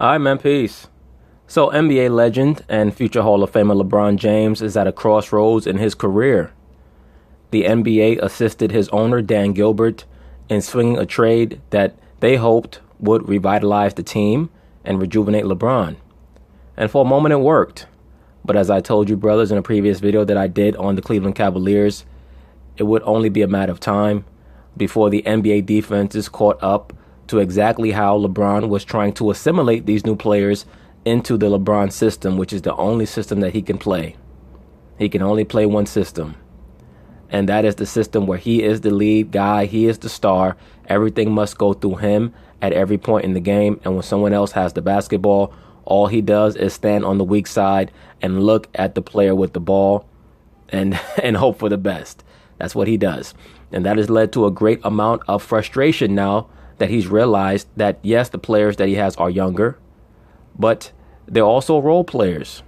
All right, man, peace. So, NBA legend and future Hall of Famer LeBron James is at a crossroads in his career. The NBA assisted his owner, Dan Gilbert, in swinging a trade that they hoped would revitalize the team and rejuvenate LeBron. And for a moment, it worked. But as I told you, brothers, in a previous video that I did on the Cleveland Cavaliers, it would only be a matter of time before the NBA defenses caught up to exactly how LeBron was trying to assimilate these new players into the LeBron system, which is the only system that he can play. He can only play one system. And that is the system where he is the lead guy, he is the star. Everything must go through him at every point in the game. And when someone else has the basketball, all he does is stand on the weak side and look at the player with the ball and hope for the best. That's what he does. And that has led to a great amount of frustration now that he's realized that, yes, the players that he has are younger, but they're also role players.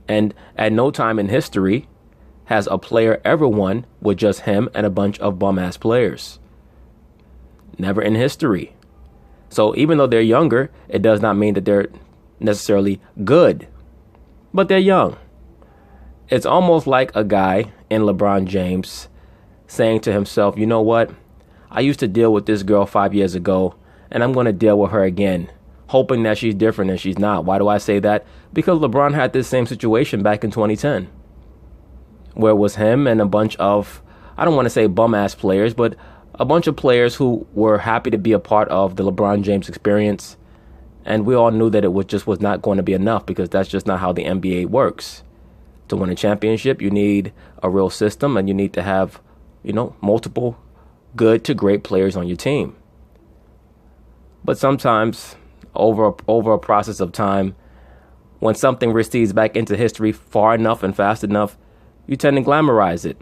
And at no time in history has a player ever won with just him and a bunch of bum-ass players. Never in history. So even though they're younger, it does not mean that they're necessarily good, but they're young. It's almost like a guy in LeBron James saying to himself, you know what? I used to deal with this girl 5 years ago, and I'm going to deal with her again, hoping that she's different, and she's not. Why do I say that? Because LeBron had this same situation back in 2010, where it was him and a bunch of, I don't want to say bum-ass players, but a bunch of players who were happy to be a part of the LeBron James experience. And we all knew that it was not going to be enough, because that's just not how the NBA works. To win a championship, you need a real system, and you need to have, multiple good to great players on your team. But sometimes, over a process of time, when something recedes back into history far enough and fast enough, you tend to glamorize it.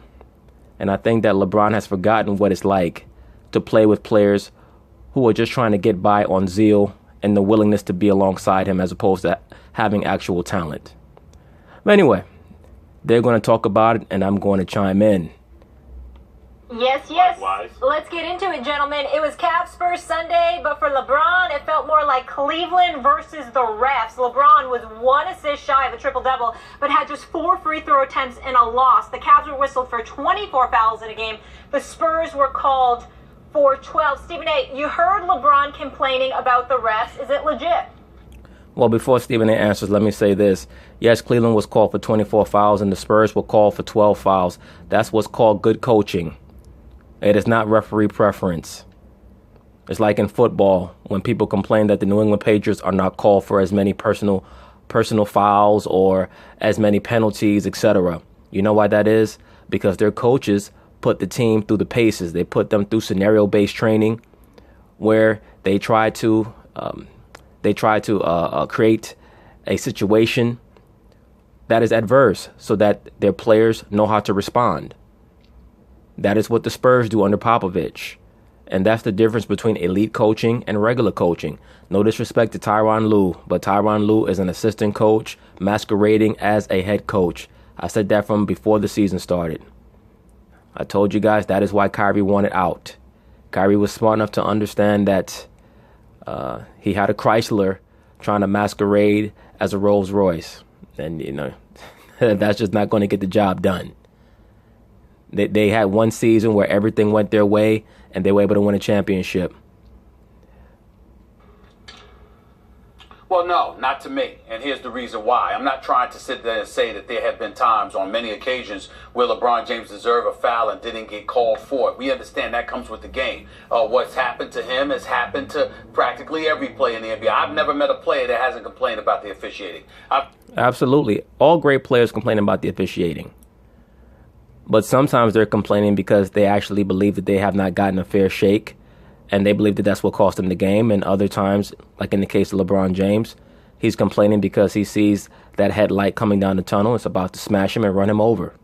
And I think that LeBron has forgotten what it's like to play with players who are just trying to get by on zeal and the willingness to be alongside him, as opposed to having actual talent. But anyway, they're going to talk about it, and I'm going to chime in. Yes. Likewise. Let's get into it, gentlemen. It was Cavs Spurs Sunday, but for LeBron, it felt more like Cleveland versus the refs. LeBron was 1 assist shy of a triple-double, but had just 4 free throw attempts in a loss. The Cavs were whistled for 24 fouls in a game. The Spurs were called for 12. Stephen A., you heard LeBron complaining about the refs. Is it legit? Well, before Stephen A. answers, let me say this. Yes, Cleveland was called for 24 fouls, and the Spurs were called for 12 fouls. That's what's called good coaching. It is not referee preference. It's like in football, when people complain that the New England Patriots are not called for as many personal fouls or as many penalties, etc. You know why that is? Because their coaches put the team through the paces. They put them through scenario-based training, where they try to create a situation that is adverse so that their players know how to respond. That is what the Spurs do under Popovich. And that's the difference between elite coaching and regular coaching. No disrespect to Tyronn Lue, but Tyronn Lue is an assistant coach masquerading as a head coach. I said that from before the season started. I told you guys that is why Kyrie wanted out. Kyrie was smart enough to understand that he had a Chrysler trying to masquerade as a Rolls Royce. And, that's just not going to get the job done. They had one season where everything went their way, and they were able to win a championship. Well, no, not to me. And here's the reason why. I'm not trying to sit there and say that there have been times on many occasions where LeBron James deserved a foul and didn't get called for it. We understand that comes with the game. What's happened to him has happened to practically every player in the NBA. I've never met a player that hasn't complained about the officiating. Absolutely. All great players complain about the officiating. But sometimes they're complaining because they actually believe that they have not gotten a fair shake, and they believe that that's what cost them the game. And other times, like in the case of LeBron James, he's complaining because he sees that headlight coming down the tunnel. It's about to smash him and run him over.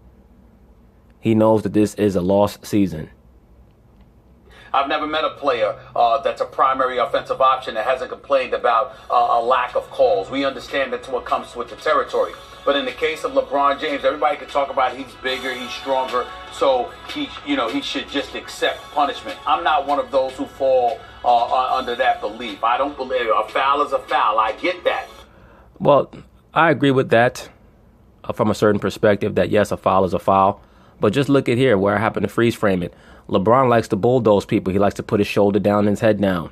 He knows that this is a lost season. I've never met a player that's a primary offensive option that hasn't complained about a lack of calls. We understand that's what comes with the territory. But in the case of LeBron James, everybody can talk about he's bigger, he's stronger, so he should just accept punishment. I'm not one of those who fall under that belief. I don't believe a foul is a foul. I get that. Well, I agree with that from a certain perspective that, yes, a foul is a foul. But just look at here where I happen to freeze frame it. LeBron likes to bulldoze people. He likes to put his shoulder down and his head down.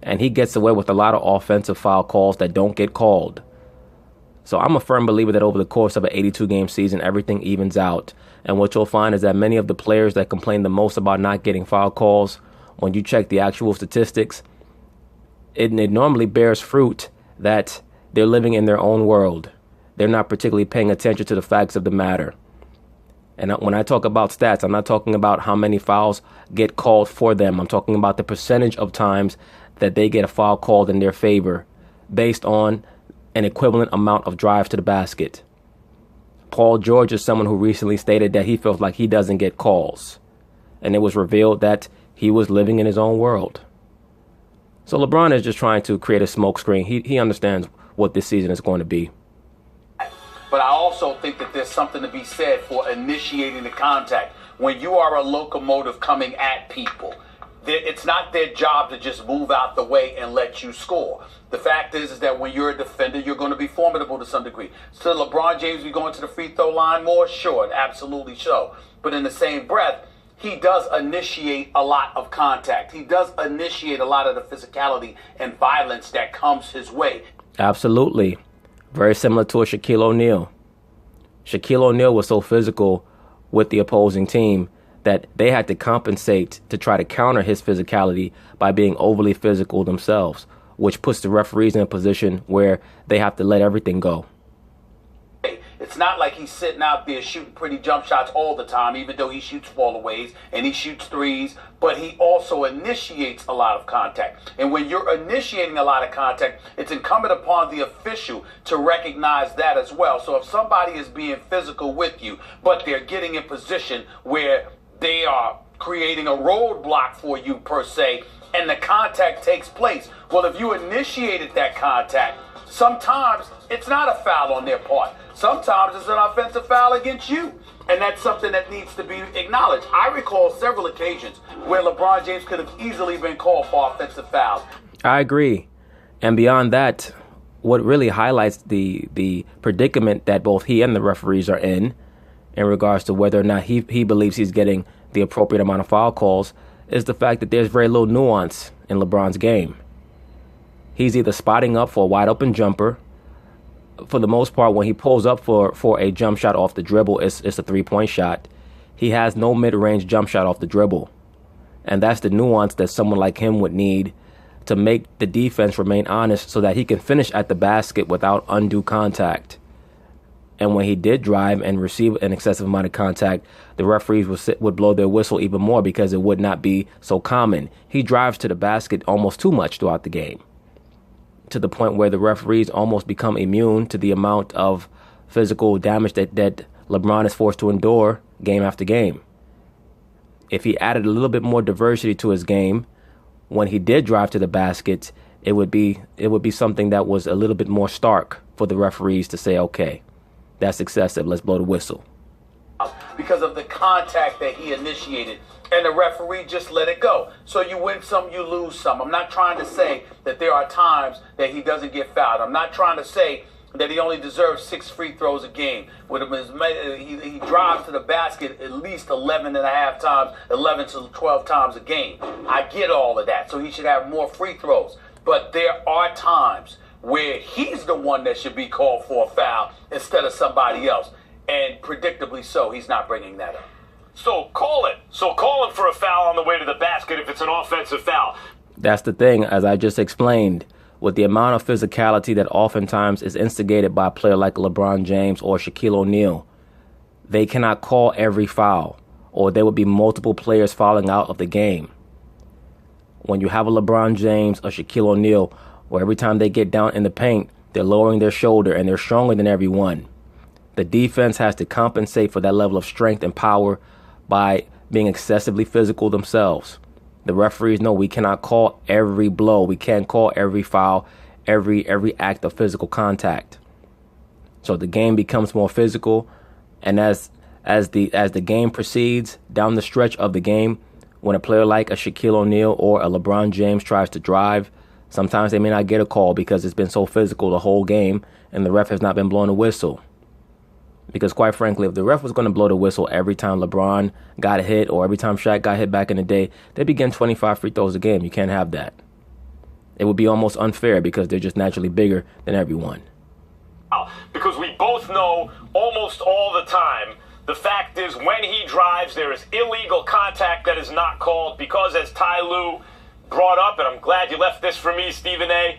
And he gets away with a lot of offensive foul calls that don't get called. So I'm a firm believer that over the course of an 82-game season, everything evens out. And what you'll find is that many of the players that complain the most about not getting foul calls, when you check the actual statistics, it normally bears fruit that they're living in their own world. They're not particularly paying attention to the facts of the matter. And when I talk about stats, I'm not talking about how many fouls get called for them. I'm talking about the percentage of times that they get a foul called in their favor based on an equivalent amount of drives to the basket. Paul George is someone who recently stated that he feels like he doesn't get calls. And it was revealed that he was living in his own world. So LeBron is just trying to create a smokescreen. He understands what this season is going to be. But I also think that there's something to be said for initiating the contact. When you are a locomotive coming at people, it's not their job to just move out the way and let you score. The fact is that when you're a defender, you're going to be formidable to some degree. So LeBron James be going to the free throw line more? Sure, absolutely so. But in the same breath, he does initiate a lot of contact. He does initiate a lot of the physicality and violence that comes his way. Absolutely. Very similar to a Shaquille O'Neal. Shaquille O'Neal was so physical with the opposing team that they had to compensate to try to counter his physicality by being overly physical themselves, which puts the referees in a position where they have to let everything go. It's not like he's sitting out there shooting pretty jump shots all the time, even though he shoots fallaways and he shoots threes, but he also initiates a lot of contact. And when you're initiating a lot of contact, it's incumbent upon the official to recognize that as well. So if somebody is being physical with you, but they're getting in position where they are creating a roadblock for you per se, and the contact takes place, well, if you initiated that contact, sometimes it's not a foul on their part. Sometimes it's an offensive foul against you. And that's something that needs to be acknowledged. I recall several occasions where LeBron James could have easily been called for offensive fouls. I agree. And beyond that, what really highlights the predicament that both he and the referees are in regards to whether or not he believes he's getting the appropriate amount of foul calls is the fact that there's very little nuance in LeBron's game. He's either spotting up for a wide open jumper. For the most part, when he pulls up for a jump shot off the dribble, it's a three-point shot. He has no mid-range jump shot off the dribble. And that's the nuance that someone like him would need to make the defense remain honest so that he can finish at the basket without undue contact. And when he did drive and receive an excessive amount of contact, the referees would blow their whistle even more because it would not be so common. He drives to the basket almost too much throughout the game, to the point where the referees almost become immune to the amount of physical damage that LeBron is forced to endure game after game. If he added a little bit more diversity to his game, when he did drive to the basket, it would be something that was a little bit more stark for the referees to say, okay, that's excessive, let's blow the whistle. Because of the contact that he initiated, and the referee just let it go. So you win some, you lose some. I'm not trying to say that there are times that he doesn't get fouled. I'm not trying to say that he only deserves 6 free throws a game. He drives to the basket at least 11 and a half times, 11 to 12 times a game. I get all of that. So he should have more free throws. But there are times where he's the one that should be called for a foul instead of somebody else. And predictably so, he's not bringing that up. So call it. So call him for a foul on the way to the basket if it's an offensive foul. That's the thing, as I just explained, with the amount of physicality that oftentimes is instigated by a player like LeBron James or Shaquille O'Neal, they cannot call every foul, or there would be multiple players fouling out of the game. When you have a LeBron James or Shaquille O'Neal, where every time they get down in the paint, they're lowering their shoulder and they're stronger than everyone, the defense has to compensate for that level of strength and power by being excessively physical themselves. The referees know we cannot call every blow. We can't call every foul, every act of physical contact. So the game becomes more physical, and as the game proceeds down the stretch of the game, When a player like a Shaquille O'Neal or a LeBron James tries to drive, sometimes they may not get a call because it's been so physical the whole game and the ref has not been blowing a whistle. Because quite frankly, if the ref was going to blow the whistle every time LeBron got a hit or every time Shaq got hit back in the day, they'd be getting 25 free throws a game. You can't have that. It would be almost unfair because they're just naturally bigger than everyone. Because we both know almost all the time, the fact is when he drives, there is illegal contact that is not called because, as Ty Lue brought up, and I'm glad you left this for me, Stephen A.,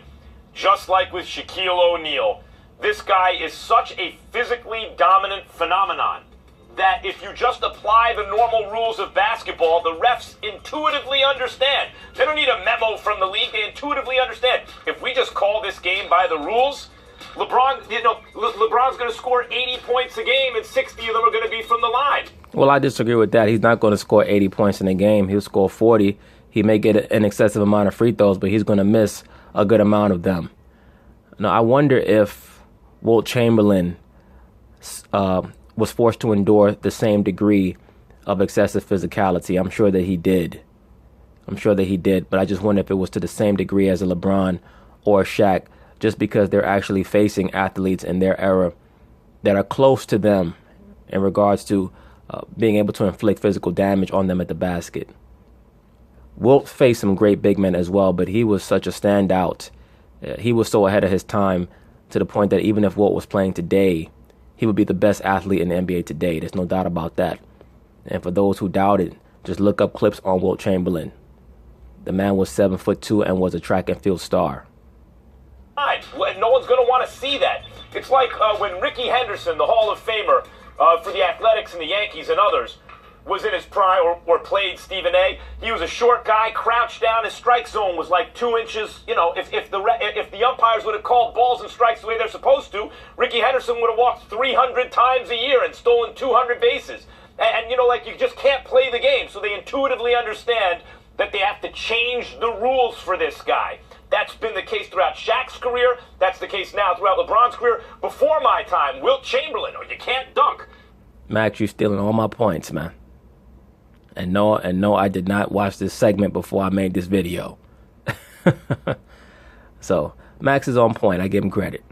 just like with Shaquille O'Neal, this guy is such a physically dominant phenomenon that if you just apply the normal rules of basketball, the refs intuitively understand. They don't need a memo from the league. They intuitively understand. If we just call this game by the rules, LeBron's going to score 80 points a game and 60 of them are going to be from the line. Well, I disagree with that. He's not going to score 80 points in a game. He'll score 40. He may get an excessive amount of free throws, but he's going to miss a good amount of them. Now, I wonder if Wilt Chamberlain was forced to endure the same degree of excessive physicality. I'm sure that he did. But I just wonder if it was to the same degree as a LeBron or a Shaq, just because they're actually facing athletes in their era that are close to them in regards to being able to inflict physical damage on them at the basket. Wilt faced some great big men as well, but he was such a standout. He was so ahead of his time to the point that even if Wilt was playing today, he would be the best athlete in the NBA today. There's no doubt about that. And for those who doubt it, just look up clips on Wilt Chamberlain. The man was 7'2" and was a track and field star. No one's going to want to see that. It's like when Ricky Henderson, the Hall of Famer for the Athletics and the Yankees and others, was in his prime or played Stephen A. He was a short guy, crouched down. His strike zone was like 2 inches. You know, if the umpires would have called balls and strikes the way they're supposed to, Ricky Henderson would have walked 300 times a year and stolen 200 bases. And you know, like, you just can't play the game. So they intuitively understand that they have to change the rules for this guy. That's been the case throughout Shaq's career. That's the case now throughout LeBron's career. Before my time, Wilt Chamberlain, or you can't dunk. Max, you're stealing all my points, man. And no, I did not watch this segment before I made this video. So, Max is on point. I give him credit.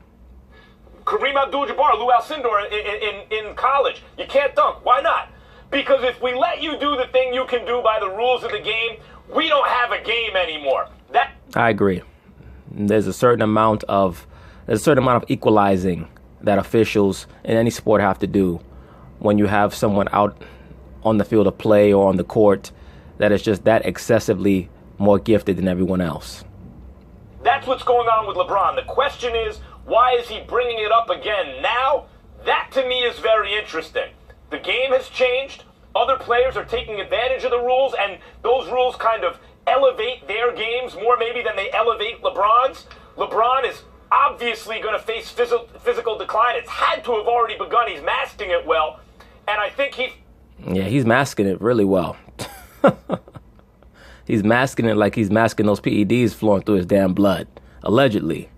Kareem Abdul-Jabbar, Lou Alcindor in college. You can't dunk. Why not? Because if we let you do the thing you can do by the rules of the game, we don't have a game anymore. I agree. There's a certain amount of equalizing that officials in any sport have to do when you have someone out on the field of play or on the court that is just that excessively more gifted than everyone else. That's what's going on with LeBron. The question is, why is he bringing it up again now? That to me is very interesting. The game has changed. Other players are taking advantage of the rules, and those rules kind of elevate their games more maybe than they elevate LeBron's. LeBron is obviously going to face physical decline. It's had to have already begun. He's masking it well. And I think he's masking it really well. He's masking it like he's masking those PEDs flowing through his damn blood, allegedly.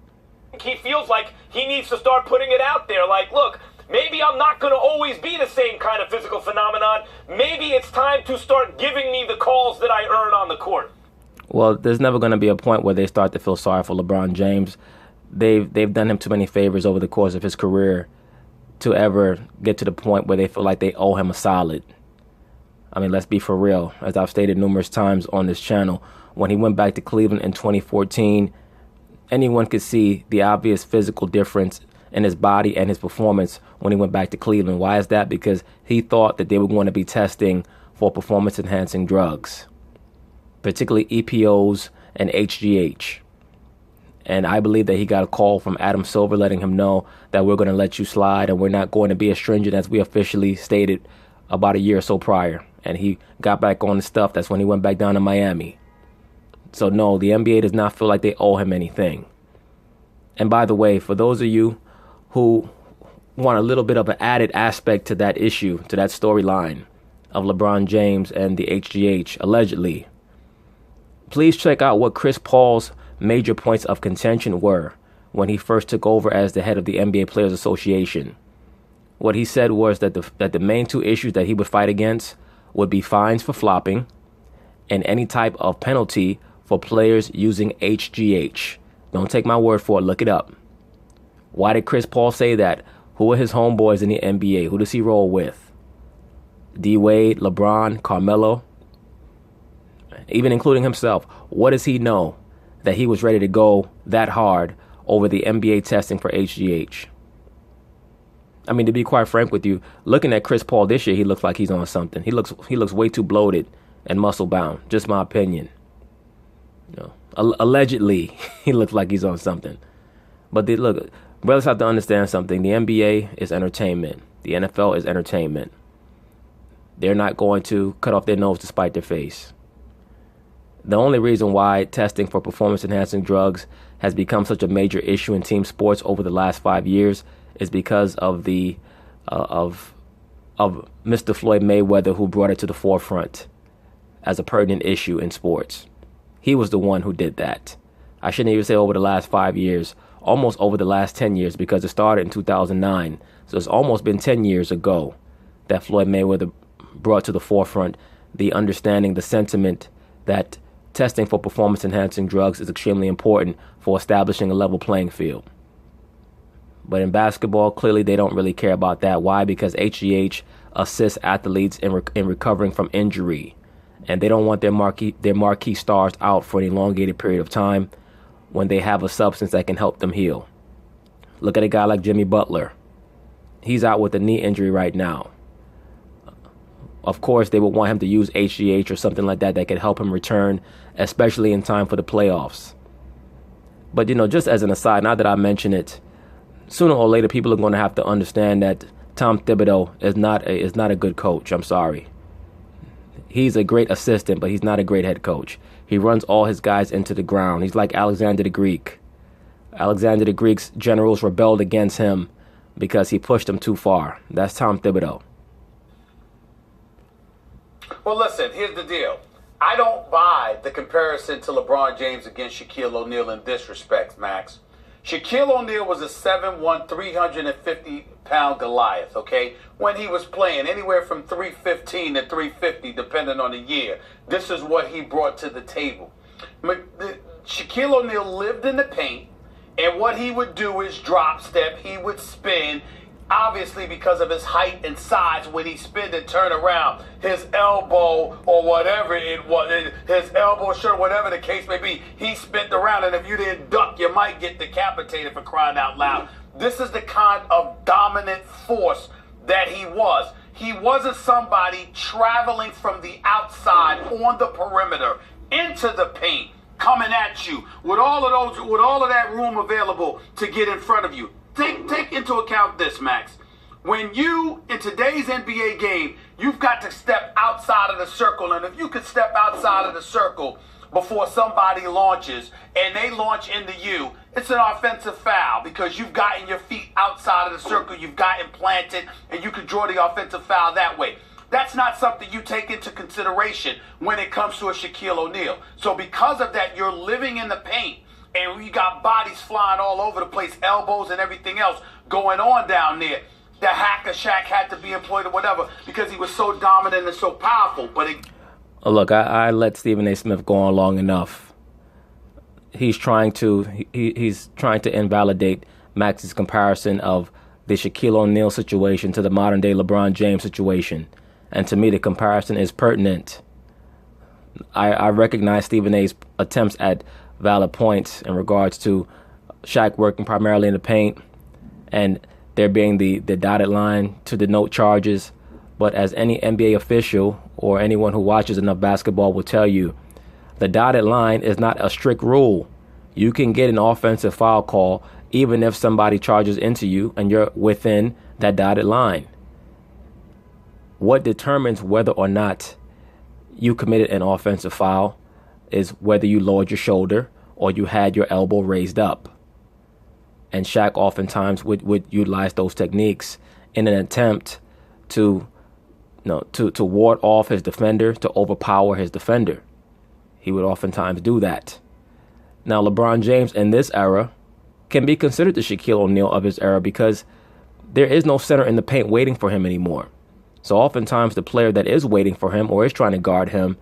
He feels like he needs to start putting it out there. Like, look, maybe I'm not going to always be the same kind of physical phenomenon. Maybe it's time to start giving me the calls that I earn on the court. Well, there's never going to be a point where they start to feel sorry for LeBron James. They've done him too many favors over the course of his career to ever get to the point where they feel like they owe him a solid. I mean, let's be for real. As I've stated numerous times on this channel, when he went back to Cleveland in 2014, anyone could see the obvious physical difference in his body and his performance when he went back to Cleveland. Why is that? Because he thought that they were going to be testing for performance-enhancing drugs, particularly EPOs and HGH. And I believe that he got a call from Adam Silver letting him know that we're going to let you slide and we're not going to be as stringent as we officially stated about a year or so prior. And he got back on the stuff. That's when he went back down to Miami. So no, the NBA does not feel like they owe him anything. And by the way, for those of you who want a little bit of an added aspect to that issue, to that storyline of LeBron James and the HGH, allegedly, please check out what Chris Paul's major points of contention were when he first took over as the head of the NBA Players Association. What he said was that the main two issues that he would fight against would be fines for flopping and any type of penalty for players using HGH. Don't take my word for it. Look it up. Why did Chris Paul say that? Who are his homeboys in the NBA? Who does he roll with? D-Wade, LeBron, Carmelo, even including himself. What does he know that he was ready to go that hard over the NBA testing for HGH? I mean, to be quite frank with you, looking at Chris Paul this year, he looks like he's on something. He looks way too bloated and muscle bound. Just my opinion. Allegedly, he looks like he's on something. But look, brothers have to understand something. The NBA is entertainment. The NFL is entertainment. They're not going to cut off their nose to spite their face. The only reason why testing for performance-enhancing drugs has become such a major issue in team sports over the last 5 years is because of the of Mr. Floyd Mayweather, who brought it to the forefront as a pertinent issue in sports. He was the one who did that. I shouldn't even say over the last 5 years, almost over the last 10 years, because it started in 2009. So it's almost been 10 years ago that Floyd Mayweather brought to the forefront the understanding, the sentiment that testing for performance-enhancing drugs is extremely important for establishing a level playing field. But in basketball, clearly they don't really care about that. Why? Because HGH assists athletes in recovering from injury. And they don't want their marquee stars out for an elongated period of time when they have a substance that can help them heal. Look at a guy like Jimmy Butler. He's out with a knee injury right now. Of course, they would want him to use HGH or something like that could help him return, especially in time for the playoffs. But, just as an aside, now that I mention it, sooner or later, people are going to have to understand that Tom Thibodeau is not a good coach. I'm sorry. He's a great assistant, but he's not a great head coach. He runs all his guys into the ground. He's like Alexander the Greek. Alexander the Greek's generals rebelled against him because he pushed them too far. That's Tom Thibodeau. Well, listen, here's the deal. I don't buy the comparison to LeBron James against Shaquille O'Neal in this respect, Max. Shaquille O'Neal was a 7'1", 350-pound Goliath, okay? When he was playing anywhere from 315 to 350, depending on the year. This is what he brought to the table. Shaquille O'Neal lived in the paint, and what he would do is drop step. He would spin. Obviously, because of his height and size, when he spin and turn around, his elbow or whatever it was, his elbow, shirt, whatever the case may be, he spin around, and if you didn't duck, you might get decapitated, for crying out loud. This is the kind of dominant force that he was. He wasn't somebody traveling from the outside on the perimeter into the paint, coming at you with all of that room available to get in front of you. Take into account this, Max. When you, in today's NBA game, you've got to step outside of the circle. And if you could step outside of the circle before somebody launches and they launch into you, it's an offensive foul because you've gotten your feet outside of the circle. You've gotten planted, and you can draw the offensive foul that way. That's not something you take into consideration when it comes to a Shaquille O'Neal. So because of that, you're living in the paint. And we got bodies flying all over the place, elbows and everything else going on down there. The hacker Shaq had to be employed or whatever because he was so dominant and so powerful. But look, I let Stephen A. Smith go on long enough. He's trying to invalidate Max's comparison of the Shaquille O'Neal situation to the modern day LeBron James situation. And to me, the comparison is pertinent. I recognize Stephen A.'s attempts at valid points in regards to Shaq working primarily in the paint and there being the dotted line to denote charges. But as any NBA official or anyone who watches enough basketball will tell you, the dotted line is not a strict rule. You can get an offensive foul call even if somebody charges into you and you're within that dotted line. What determines whether or not you committed an offensive foul is whether you lowered your shoulder or you had your elbow raised up. And Shaq oftentimes would utilize those techniques in an attempt to ward off his defender, to overpower his defender. He would oftentimes do that. Now, LeBron James in this era can be considered the Shaquille O'Neal of his era because there is no center in the paint waiting for him anymore. So oftentimes the player that is waiting for him or is trying to guard him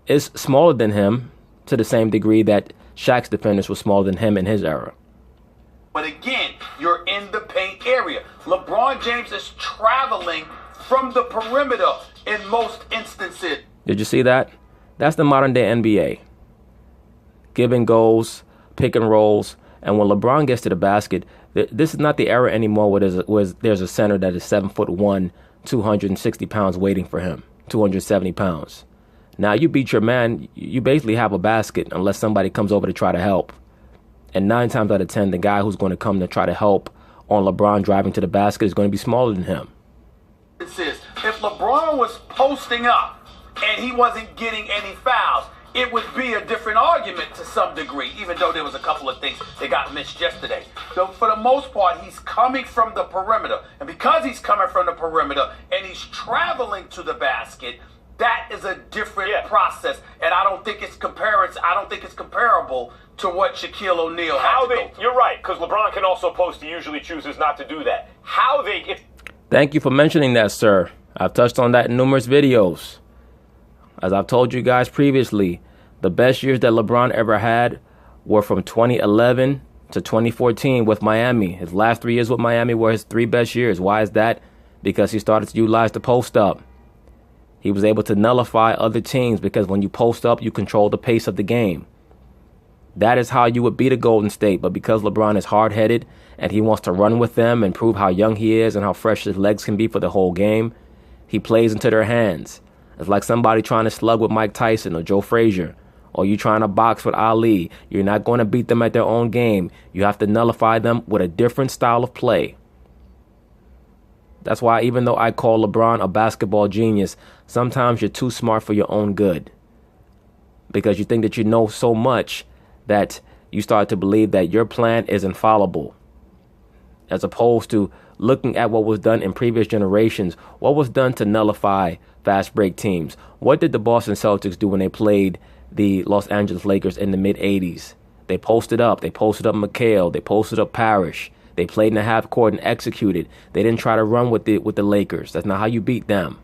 is smaller than him to the same degree that Shaq's defenders were smaller than him in his era. But again, you're in the paint area. LeBron James is traveling from the perimeter in most instances. Did you see that? That's the modern day NBA. Give and goes, pick and rolls, and when LeBron gets to the basket, this is not the era anymore where there's a center that is 7'1", 260 pounds waiting for him, 270 pounds. Now you beat your man, you basically have a basket unless somebody comes over to try to help. And 9 times out of 10, the guy who's going to come to try to help on LeBron driving to the basket is going to be smaller than him. If LeBron was posting up and he wasn't getting any fouls, it would be a different argument to some degree, even though there was a couple of things that got missed yesterday. So for the most part, he's coming from the perimeter. And because he's coming from the perimeter and he's traveling to the basket, that is a different process. And I don't think it's comparable to what Shaquille O'Neal had to go through. You're right, because LeBron can also post. He usually chooses not to do that. Thank you for mentioning that, sir. I've touched on that in numerous videos. As I've told you guys previously, the best years that LeBron ever had were from 2011 to 2014 with Miami. His last 3 years with Miami were his 3 best years. Why is that? Because he started to utilize the post up. He was able to nullify other teams because when you post up, you control the pace of the game. That is how you would beat a Golden State. But because LeBron is hard-headed and he wants to run with them and prove how young he is and how fresh his legs can be for the whole game, he plays into their hands. It's like somebody trying to slug with Mike Tyson or Joe Frazier, or you trying to box with Ali. You're not going to beat them at their own game. You have to nullify them with a different style of play. That's why even though I call LeBron a basketball genius, sometimes you're too smart for your own good. Because you think that you know so much that you start to believe that your plan is infallible. As opposed to looking at what was done in previous generations, what was done to nullify fast break teams. What did the Boston Celtics do when they played the Los Angeles Lakers in the mid-'80s? They posted up. They posted up McHale. They posted up Parrish. They played in the half court and executed. They didn't try to run with the Lakers. That's not how you beat them.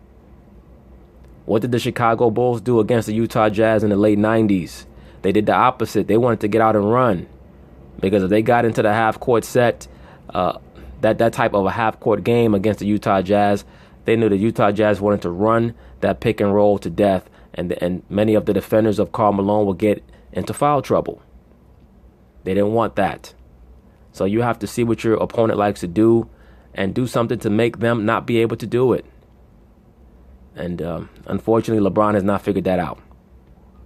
What did the Chicago Bulls do against the Utah Jazz in the late 90s? They did the opposite. They wanted to get out and run. Because if they got into the half court set, that type of a half court game against the Utah Jazz, they knew the Utah Jazz wanted to run that pick and roll to death. And many of the defenders of Karl Malone would get into foul trouble. They didn't want that. So you have to see what your opponent likes to do and do something to make them not be able to do it. And unfortunately, LeBron has not figured that out.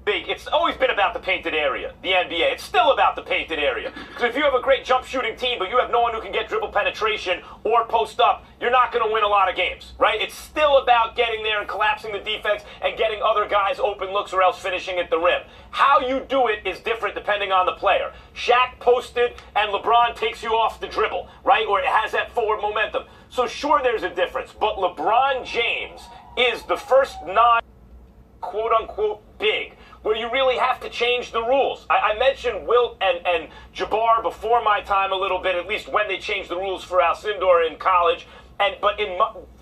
It's always been about the painted area, the NBA. It's still about the painted area. Because if you have a great jump shooting team, but you have no one who can get dribble penetration or post up, you're not going to win a lot of games, right? It's still about getting there and collapsing the defense and getting other guys open looks or else finishing at the rim. How you do it is different depending on the player. Shaq posted and LeBron takes you off the dribble, right? Or it has that forward momentum. So sure, there's a difference. But LeBron James is the first non-quote-unquote big where you really have to change the rules. I mentioned Wilt and Jabbar before my time a little bit, at least when they changed the rules for Alcindor in college. But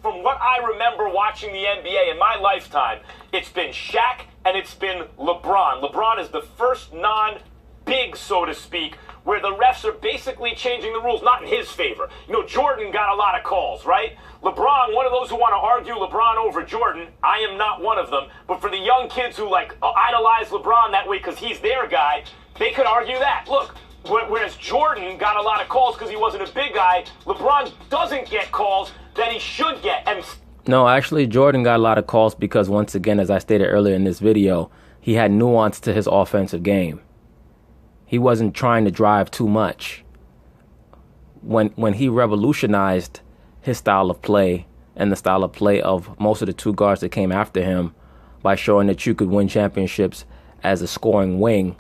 from what I remember watching the NBA in my lifetime, it's been Shaq and it's been LeBron. LeBron is the first non-big, so to speak, where the refs are basically changing the rules, not in his favor. You know, Jordan got a lot of calls, right? LeBron, one of those who want to argue LeBron over Jordan, I am not one of them. But for the young kids who idolize LeBron that way because he's their guy, they could argue that. Look, whereas Jordan got a lot of calls because he wasn't a big guy, LeBron doesn't get calls that he should get. No, actually, Jordan got a lot of calls because, once again, as I stated earlier in this video, he had nuance to his offensive game. He wasn't trying to drive too much. When he revolutionized his style of play and the style of play of most of the two guards that came after him by showing that you could win championships as a scoring wing,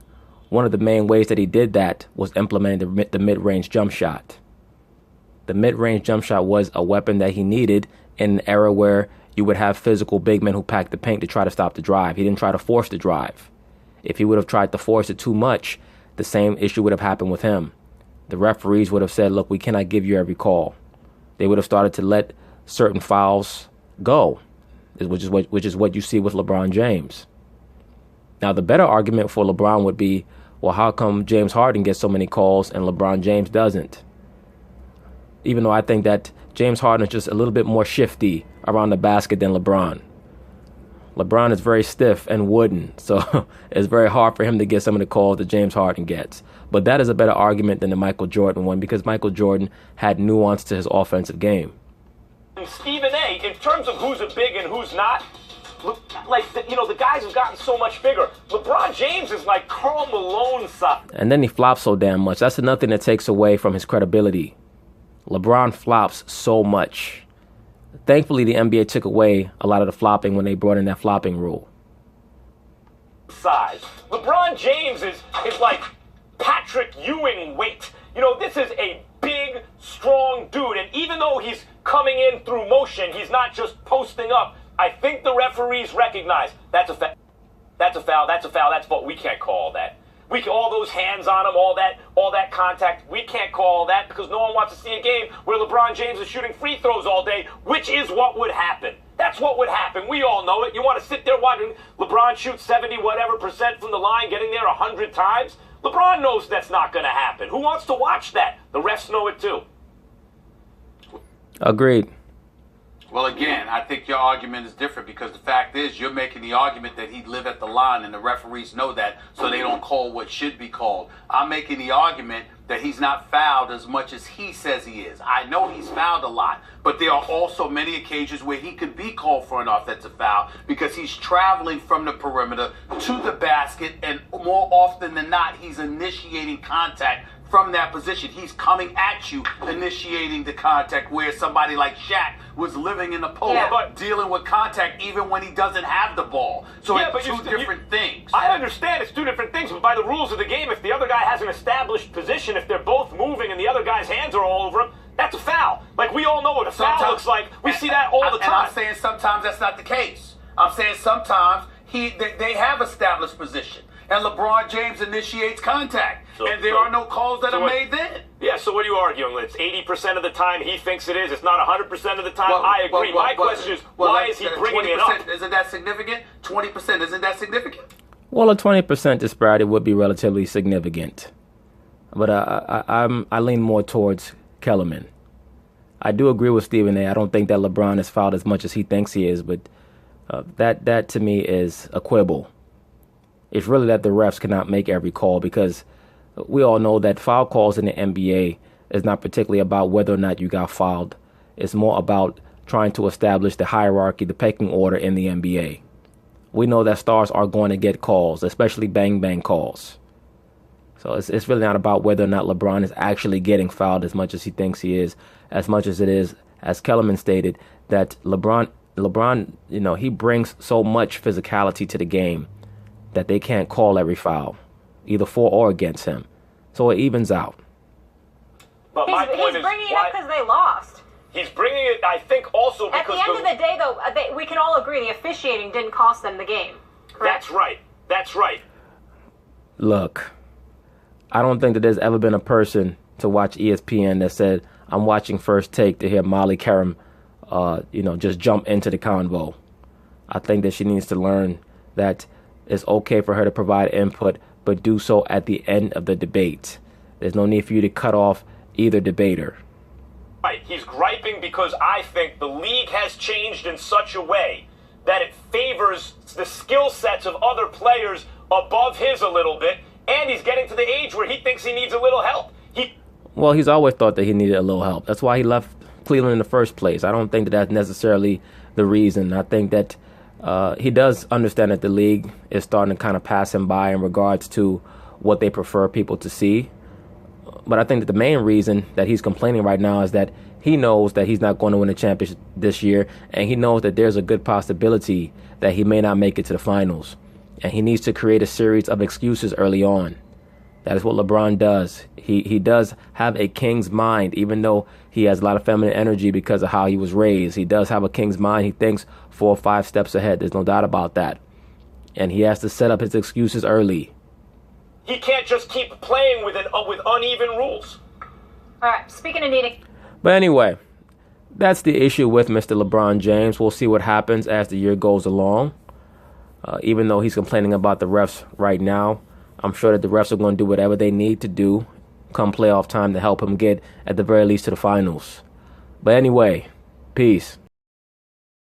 one of the main ways that he did that was implementing the mid-range jump shot. The mid-range jump shot was a weapon that he needed in an era where you would have physical big men who packed the paint to try to stop the drive. He didn't try to force the drive. If he would have tried to force it too much, the same issue would have happened with him. The referees would have said, look, we cannot give you every call. They would have started to let certain fouls go, which is what you see with LeBron James. Now, the better argument for LeBron would be, well, how come James Harden gets so many calls and LeBron James doesn't? Even though I think that James Harden is just a little bit more shifty around the basket than LeBron. LeBron is very stiff and wooden, so it's very hard for him to get some of the calls that James Harden gets. But that is a better argument than the Michael Jordan one, because Michael Jordan had nuance to his offensive game. And Stephen A., in terms of who's a big and who's not, the guys have gotten so much bigger. LeBron James is like Karl Malone size. And then he flops so damn much. That's another thing that takes away from his credibility. LeBron flops so much. Thankfully, the NBA took away a lot of the flopping when they brought in that flopping rule. Size. LeBron James is like Patrick Ewing weight. This is a big, strong dude. And even though he's coming in through motion, he's not just posting up. I think the referees recognize that's a foul. That's a foul. That's a foul. That's what we can't call that. All those hands on him, all that contact, we can't call that because no one wants to see a game where LeBron James is shooting free throws all day, which is what would happen. That's what would happen. We all know it. You want to sit there watching LeBron shoot 70% from the line, getting there 100 times? LeBron knows that's not going to happen. Who wants to watch that? The refs know it too. Agreed. Well, again, I think your argument is different because the fact is you're making the argument that he'd live at the line and the referees know that, so they don't call what should be called. I'm making the argument that he's not fouled as much as he says he is. I know he's fouled a lot, but there are also many occasions where he could be called for an offensive foul because he's traveling from the perimeter to the basket, and more often than not, he's initiating contact from that position. He's coming at you, initiating the contact, where somebody like Shaq was living in the post, but dealing with contact even when he doesn't have the ball. So it's two different things. I understand it's two different things, but by the rules of the game, if the other guy has an established position, if they're both moving and the other guy's hands are all over him, that's a foul. Like, we all know what a foul looks like. We see that all the time. And I'm saying sometimes that's not the case. I'm saying sometimes they have established position, and LeBron James initiates contact, and there are no calls that are made then. Yeah, so what are you arguing? It's 80% of the time he thinks it is. It's not 100% of the time. I agree. My question is, why is he bringing it up? Isn't that significant? 20%, isn't that significant? Well, a 20% disparity would be relatively significant. But I lean more towards Kellerman. I do agree with Stephen A. I don't think that LeBron is fouled as much as he thinks he is, but that to me is a quibble. It's really that the refs cannot make every call, because we all know that foul calls in the NBA is not particularly about whether or not you got fouled. It's more about trying to establish the hierarchy, the pecking order in the NBA. We know that stars are going to get calls, especially bang-bang calls. So it's really not about whether or not LeBron is actually getting fouled as much as he thinks he is, as much as it is, as Kellerman stated, that LeBron, he brings so much physicality to the game that they can't call every foul, either for or against him. So it evens out. But my point he's bringing it up because they lost. He's bringing it, I think, also because... At the end of the day, though, we can all agree the officiating didn't cost them the game. Correct? That's right. That's right. Look, I don't think that there's ever been a person to watch ESPN that said, I'm watching First Take to hear Molly Karam, just jump into the convo. I think that she needs to learn that it's okay for her to provide input, but do so at the end of the debate. There's no need for you to cut off either debater. Right. He's griping because I think the league has changed in such a way that it favors the skill sets of other players above his a little bit, and he's getting to the age where he thinks he needs a little help. Well, he's always thought that he needed a little help. That's why he left Cleveland in the first place. I don't think that that's necessarily the reason. I think that he does understand that the league is starting to kind of pass him by in regards to what they prefer people to see. But I think that the main reason that he's complaining right now is that he knows that he's not going to win a championship this year, and he knows that there's a good possibility that he may not make it to the finals. And he needs to create a series of excuses early on. That is what LeBron does. He does have a king's mind, even though he has a lot of feminine energy because of how he was raised. He does have a king's mind. He thinks 4 or 5 steps ahead. There's no doubt about that. And he has to set up his excuses early. He can't just keep playing with uneven rules. All right, speaking of needing... But anyway, that's the issue with Mr. LeBron James. We'll see what happens as the year goes along. Even though he's complaining about the refs right now, I'm sure that the refs are going to do whatever they need to do come playoff time to help him get, at the very least, to the finals. But anyway, peace.